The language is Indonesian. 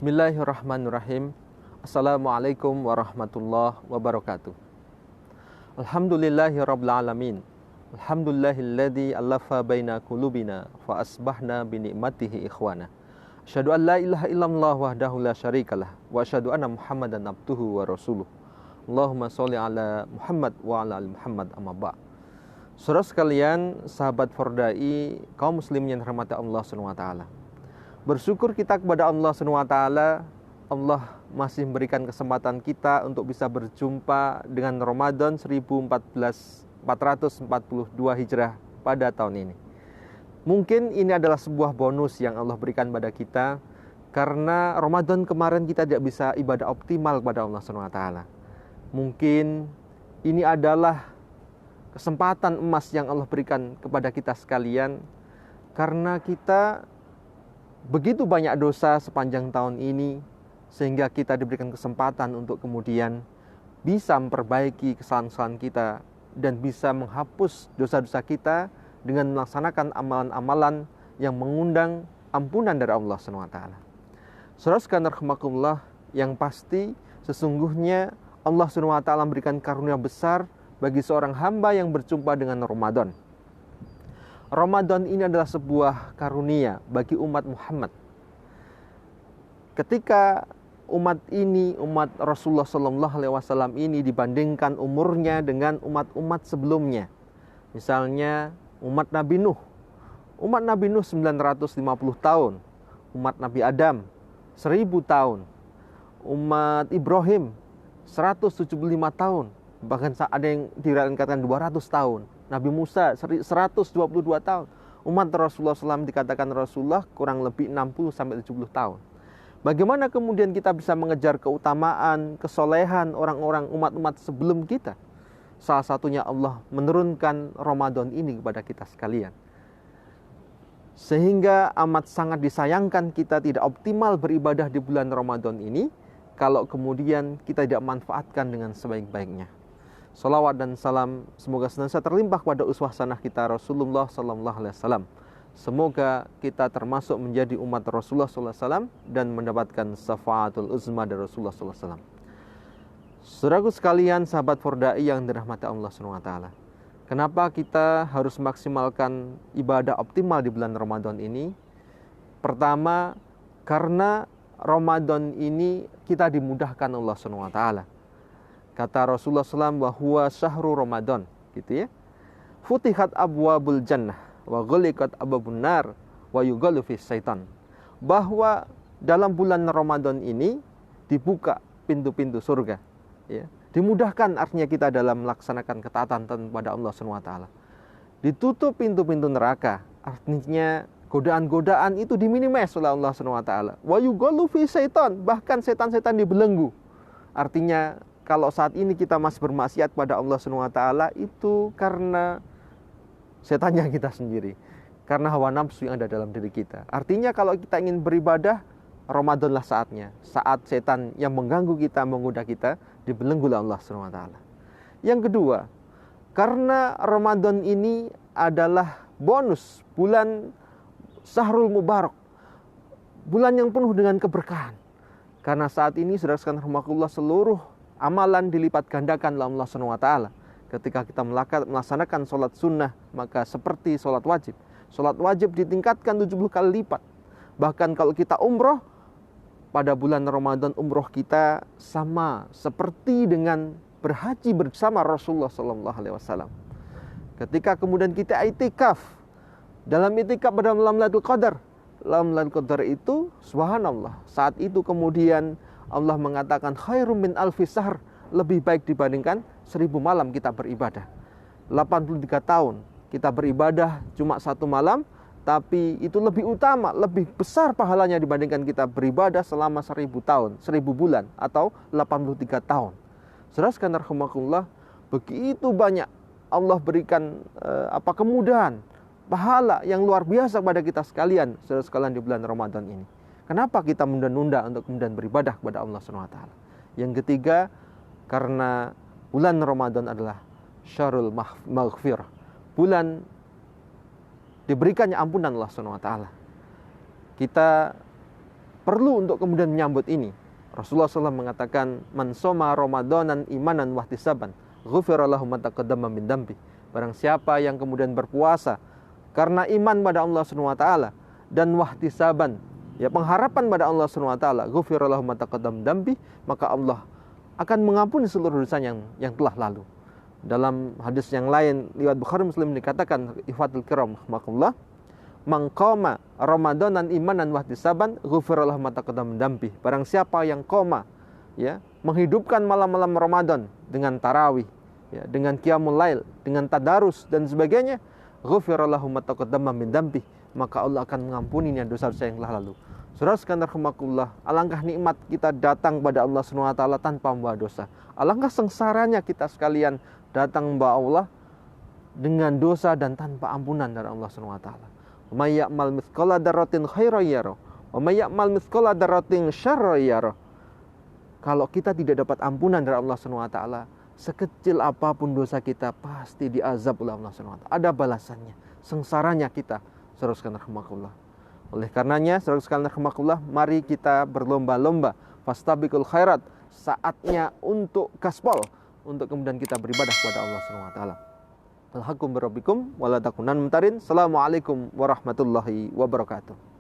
Bismillahirrahmanirrahim. Assalamualaikum warahmatullahi wabarakatuh. Alhamdulillahirabbil alamin. Alhamdulillahilladzi allafa baina qulubina fa asbahna bi ni'matihi ikhwana. Asyhadu an la ilaha illallah wahdahu la syarikalah wa asyhadu anna Muhammadan abduhu wa rasuluh. Allahumma sholli ala Muhammad wa ala ali Muhammad amma ba'd. Saudara sekalian, sahabat Fordai, kaum muslimin yang dirahmati Allah Subhanahu wa taala. Bersyukur kita kepada Allah Subhanahu wa taala, Allah masih memberikan kesempatan kita untuk bisa berjumpa dengan Ramadan 1442 Hijrah pada tahun ini. Mungkin ini adalah sebuah bonus yang Allah berikan pada kita, karena Ramadan kemarin kita tidak bisa ibadah optimal kepada Allah Subhanahu wa taala. Mungkin ini adalah kesempatan emas yang Allah berikan kepada kita sekalian, karena kita begitu banyak dosa sepanjang tahun ini, sehingga kita diberikan kesempatan untuk kemudian bisa memperbaiki kesalahan-kesalahan kita dan bisa menghapus dosa-dosa kita dengan melaksanakan amalan-amalan yang mengundang ampunan dari Allah SWT. Saudara sekalian rahimakumullah, yang pasti sesungguhnya Allah SWT memberikan karunia besar bagi seorang hamba yang berjumpa dengan Ramadan. Ramadan ini adalah sebuah karunia bagi umat Muhammad. Ketika umat Rasulullah SAW ini dibandingkan umurnya dengan umat-umat sebelumnya. Misalnya umat Nabi Nuh. Umat Nabi Nuh 950 tahun. Umat Nabi Adam 1000 tahun. Umat Ibrahim 175 tahun. Bahkan ada yang dikatakan 200 tahun. Nabi Musa 122 tahun. Umat Rasulullah SAW dikatakan Rasulullah kurang lebih 60-70 tahun. Bagaimana kemudian kita bisa mengejar keutamaan, kesolehan orang-orang umat-umat sebelum kita? Salah satunya Allah menurunkan Ramadan ini kepada kita sekalian. Sehingga amat sangat disayangkan kita tidak optimal beribadah di bulan Ramadan ini, kalau kemudian kita tidak manfaatkan dengan sebaik-baiknya. Salawat dan salam semoga senantiasa terlimpah pada uswah sanah kita Rasulullah SAW. Semoga kita termasuk menjadi umat Rasulullah SAW dan mendapatkan syafaatul uzma dari Rasulullah SAW. Saudaraku sekalian, sahabat Fordai yang dirahmati Allah SWT. Kenapa kita harus maksimalkan ibadah optimal di bulan Ramadan ini? Pertama, karena Ramadan ini kita dimudahkan Allah SWT. Kata Rasulullah SAW, bahwa syahrul Ramadan, gitu ya. Futihat abwabul jannah wa ghuliqat abwabun nar wa yughallu fis syaitan. Bahwa dalam bulan Ramadan ini dibuka pintu-pintu surga, ya. Dimudahkan artinya kita dalam melaksanakan ketaatan kepada Allah SWT. Ditutup pintu-pintu neraka, artinya godaan-godaan itu diminimais oleh Allah SWT. Wa yughallu fis syaitan, bahkan setan-setan dibelenggu. Artinya kalau saat ini kita masih bermaksiat pada Allah SWT, itu karena setannya kita sendiri, karena hawa nafsu yang ada dalam diri kita. Artinya kalau kita ingin beribadah, Ramadanlah saatnya. Saat setan yang mengganggu kita, menggoda kita, dibelenggu oleh Allah SWT. Yang kedua, karena Ramadan ini adalah bonus bulan Syahrul Mubarak, bulan yang penuh dengan keberkahan. Karena saat ini saudara sekalian rahimakumullah, seluruh amalan dilipat gandakan oleh Allah SWT. Ketika kita melaksanakan sholat sunnah, maka seperti sholat wajib. Sholat wajib ditingkatkan 70 kali lipat. Bahkan kalau kita umroh, pada bulan Ramadan umroh kita sama seperti dengan berhaji bersama Rasulullah SAW. Ketika kemudian kita itikaf, dalam itikaf pada malam Lailatul Qadar. Malam Lailatul Qadar itu, subhanallah, saat itu kemudian Allah mengatakan khairum min alfi syahr, lebih baik dibandingkan 1000 malam kita beribadah. 83 tahun kita beribadah cuma 1 malam, tapi itu lebih utama, lebih besar pahalanya dibandingkan kita beribadah selama 1000 tahun, 1000 bulan atau 83 tahun. Saudara sekalian rahimakumullah, begitu banyak Allah berikan kemudahan, pahala yang luar biasa pada kita sekalian, saudara sekalian di bulan Ramadan ini. Kenapa kita menunda-nunda untuk kemudian beribadah kepada Allah SWT? Yang ketiga, karena bulan Ramadan adalah syahrul maghfirah, bulan diberikannya ampunan Allah SWT. Kita perlu untuk kemudian menyambut ini. Rasulullah SAW mengatakan, man soma Ramadanan imanan wahtisaban, ghufira lahu ma taqaddama min dambi. Barang siapa yang kemudian berpuasa karena iman pada Allah Subhanahu wa taala dan wahtisaban, ya pengharapan pada Allah Subhanahu wa taala, ghufira lahu ma taqaddama min dambi, maka Allah akan mengampuni seluruh dosa yang telah lalu. Dalam hadis yang lain riwayat Bukhari Muslim dikatakan, ikhwatul kiram rahimakumullah, man qama Ramadanan imanan wahtisaban ghufira lahu ma taqaddama min dambi. Barang siapa yang qoma, ya, menghidupkan malam-malam Ramadan dengan tarawih, ya, dengan qiyamul lail, dengan tadarus dan sebagainya, ghufira lahu ma taqaddama min dambi, maka Allah akan mengampuninya dosa-dosa yang telah lalu. Saudara sekalian rahimakumullah, alangkah nikmat kita datang pada Allah Subhanahu wa taala tanpa membawa dosa. Alangkah sengsaranya kita sekalian datang kepada Allah dengan dosa dan tanpa ampunan dari Allah Subhanahu wa taala. Wa may ya'mal mithqala dzarratin khairan yarah, wa may ya'mal mithqala dzarratin syarran yarah. Kalau kita tidak dapat ampunan dari Allah Subhanahu wa taala, sekecil apapun dosa kita pasti diazab oleh Allah Subhanahu wa taala. Ada balasannya. Sengsaranya kita, saudara sekalian rahimakumullah. Oleh karenanya, saudara sekalian rahimakumullah, mari kita berlomba-lomba, fastabiqul khairat, saatnya untuk gaspol, untuk kemudian kita beribadah kepada Allah Subhanahu wa taala. Alhaqum birabbikum wala takunan mumtarin. Assalamualaikum warahmatullahi wabarakatuh.